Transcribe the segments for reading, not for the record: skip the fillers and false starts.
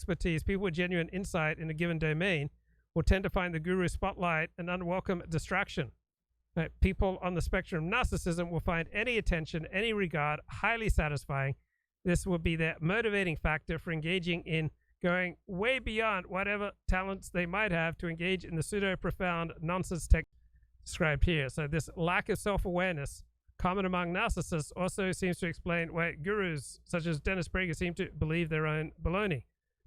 expertise, people with genuine insight in a given domain will tend to find the guru spotlight an unwelcome distraction. Right? People on the spectrum of narcissism will find any attention, any regard highly satisfying. This will be their motivating factor for engaging in going way beyond whatever talents they might have to engage in the pseudo-profound nonsense tech described here. So this lack of self-awareness common among narcissists also seems to explain why gurus such as Dennis Prager seem to believe their own baloney.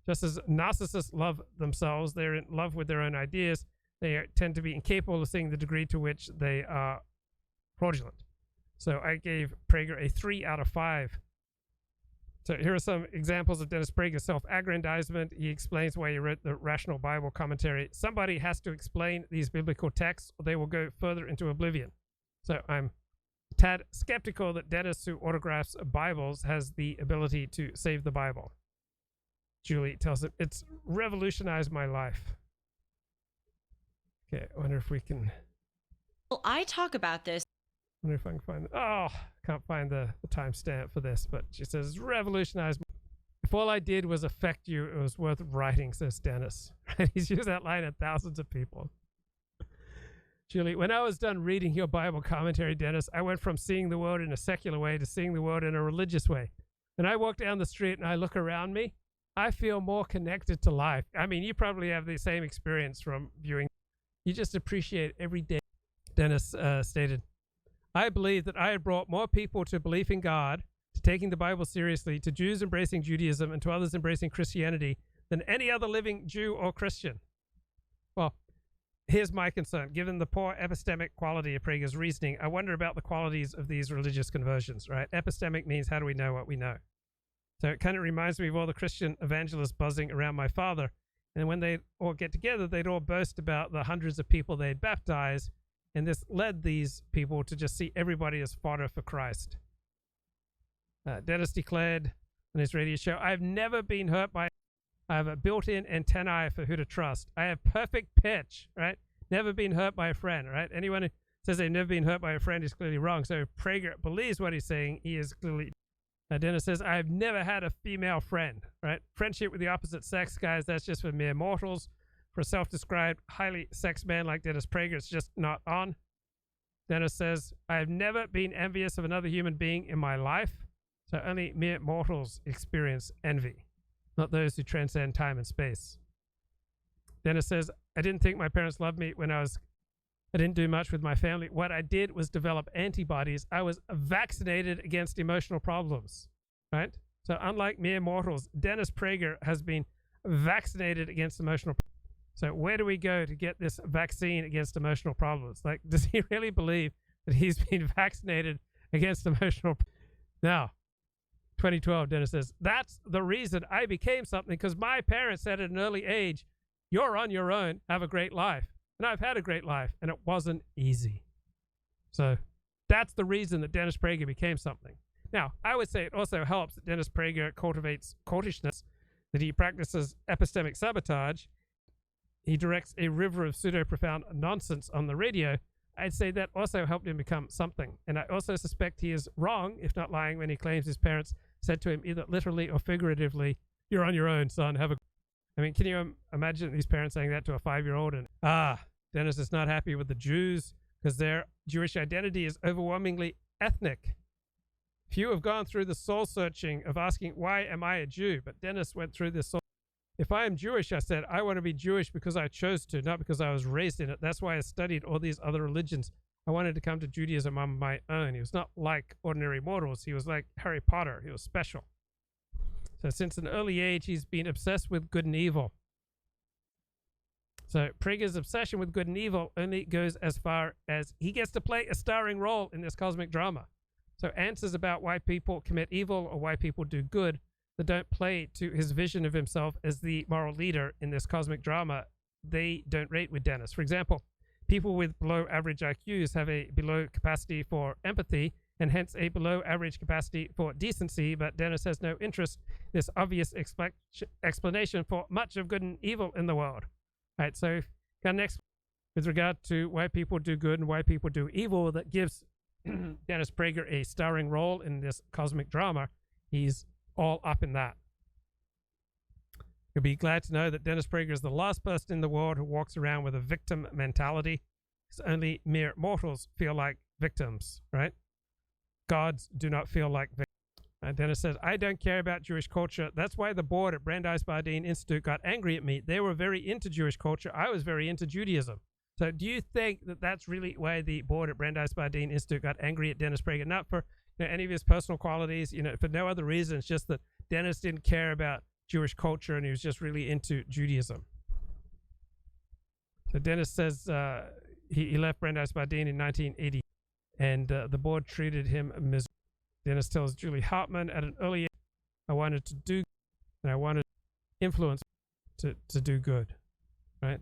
Just as narcissists love themselves, they're in love with their own ideas, they tend to be incapable of seeing the degree to which they are fraudulent. So I gave Prager a 3 out of 5. So here are some examples of Dennis Prager's self-aggrandizement. He explains why he wrote the Rational Bible Commentary. Somebody has to explain these biblical texts or they will go further into oblivion. So I'm a tad skeptical that Dennis, who autographs Bibles, has the ability to save the Bible. Julie tells him, it's revolutionized my life. Okay, I wonder if we can... Well, I talk about this. I wonder if I can find... Oh, can't find the timestamp for this, but she says, revolutionized. If all I did was affect you, it was worth writing, says Dennis. He's used that line at thousands of people. Julie, when I was done reading your Bible commentary, Dennis, I went from seeing the world in a secular way to seeing the world in a religious way. When I walk down the street and I look around me, I feel more connected to life. I mean, you probably have the same experience from viewing. You just appreciate every day, Dennis stated. I believe that I had brought more people to belief in God, to taking the Bible seriously, to Jews embracing Judaism, and to others embracing Christianity than any other living Jew or Christian. Well, here's my concern. Given the poor epistemic quality of Prager's reasoning, I wonder about the qualities of these religious conversions, right? Epistemic means how do we know what we know? So it kind of reminds me of all the Christian evangelists buzzing around my father. And when they all get together, they'd all boast about the hundreds of people they'd baptized. And this led these people to just see everybody as fodder for Christ. Dennis declared on his radio show, I've never been hurt by... I have a built-in antennae for who to trust. I have perfect pitch, right? Never been hurt by a friend, right? Anyone who says they've never been hurt by a friend is clearly wrong. So if Prager believes what he's saying, he is clearly... Dennis says, I have never had a female friend, right? Friendship with the opposite sex, guys, that's just for mere mortals. For a self-described highly sex man like Dennis Prager, it's just not on. Dennis says, I have never been envious of another human being in my life. So only mere mortals experience envy, not those who transcend time and space. Dennis says, I didn't think my parents loved me when I didn't do much with my family. What I did was develop antibodies. I was vaccinated against emotional problems, right? So unlike mere mortals, Dennis Prager has been vaccinated against emotional problems. So where do we go to get this vaccine against emotional problems? Like, does he really believe that he's been vaccinated against emotional problems? Now, 2012, Dennis says, that's the reason I became something, because my parents said at an early age, you're on your own, have a great life. And I've had a great life, and it wasn't easy. So that's the reason that Dennis Prager became something. Now, I would say it also helps that Dennis Prager cultivates cultishness, that he practices epistemic sabotage. He directs a river of pseudo-profound nonsense on the radio. I'd say that also helped him become something. And I also suspect he is wrong, if not lying, when he claims his parents said to him, either literally or figuratively, you're on your own, son, have a... I mean, can you imagine these parents saying that to a 5-year-old? And, Dennis is not happy with the Jews because their Jewish identity is overwhelmingly ethnic. Few have gone through the soul searching of asking, why am I a Jew? But Dennis went through this soul. If I am Jewish, I said, I want to be Jewish because I chose to, not because I was raised in it. That's why I studied all these other religions. I wanted to come to Judaism on my own. He was not like ordinary mortals. He was like Harry Potter. He was special. So since an early age, he's been obsessed with good and evil. So Prager's obsession with good and evil only goes as far as he gets to play a starring role in this cosmic drama. So answers about why people commit evil or why people do good that don't play to his vision of himself as the moral leader in this cosmic drama, they don't rate with Dennis. For example, people with below average IQs have a below capacity for empathy and hence a below average capacity for decency, but Dennis has no interest in this obvious explanation for much of good and evil in the world. All right, so next, with regard to why people do good and why people do evil, that gives Dennis Prager a starring role in this cosmic drama. He's all up in that. You'll be glad to know that Dennis Prager is the last person in the world who walks around with a victim mentality, because only mere mortals feel like victims, right? Gods do not feel like victims. Dennis says, I don't care about Jewish culture. That's why the board at Brandeis Bardeen Institute got angry at me. They were very into Jewish culture. I was very into Judaism. So do you think that that's really why the board at Brandeis Bardeen Institute got angry at Dennis Prager? Not for any of his personal qualities, for no other reason. It's just that Dennis didn't care about Jewish culture and he was just really into Judaism. So Dennis says he left Brandeis Bardeen in 1980 and the board treated him miserably. Dennis tells Julie Hartman at an early age, I wanted to do and I wanted to influence to do good, right?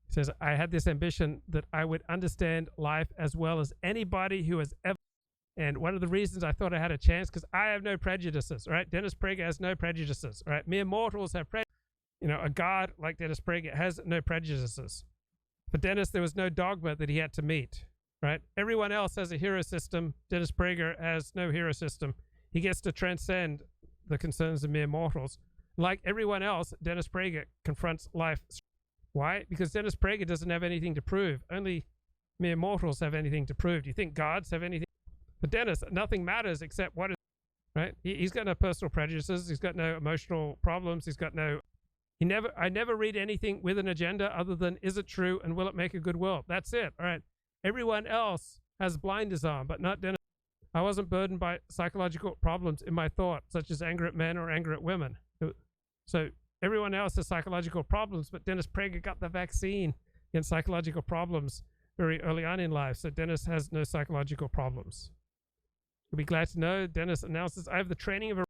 He says, I had this ambition that I would understand life as well as anybody who has ever. And one of the reasons I thought I had a chance, because I have no prejudices, right? Dennis Prager has no prejudices, right? Mere mortals have prejudices. A god like Dennis Prager has no prejudices. For Dennis, there was no dogma that he had to meet, right? Everyone else has a hero system. Dennis Prager has no hero system. He gets to transcend the concerns of mere mortals. Like everyone else, Dennis Prager confronts life. Why? Because Dennis Prager doesn't have anything to prove. Only mere mortals have anything to prove. Do you think gods have anything? For Dennis, nothing matters except what is, right? He's got no personal prejudices. He's got no emotional problems. He's got no, I never read anything with an agenda other than, is it true and will it make a good world? That's it, all right? Everyone else has blinders on, but not Dennis. I wasn't burdened by psychological problems in my thought, such as anger at men or anger at women. So everyone else has psychological problems, but Dennis Prager got the vaccine against psychological problems very early on in life. So Dennis has no psychological problems. You'll be glad to know Dennis announces, I have the training of a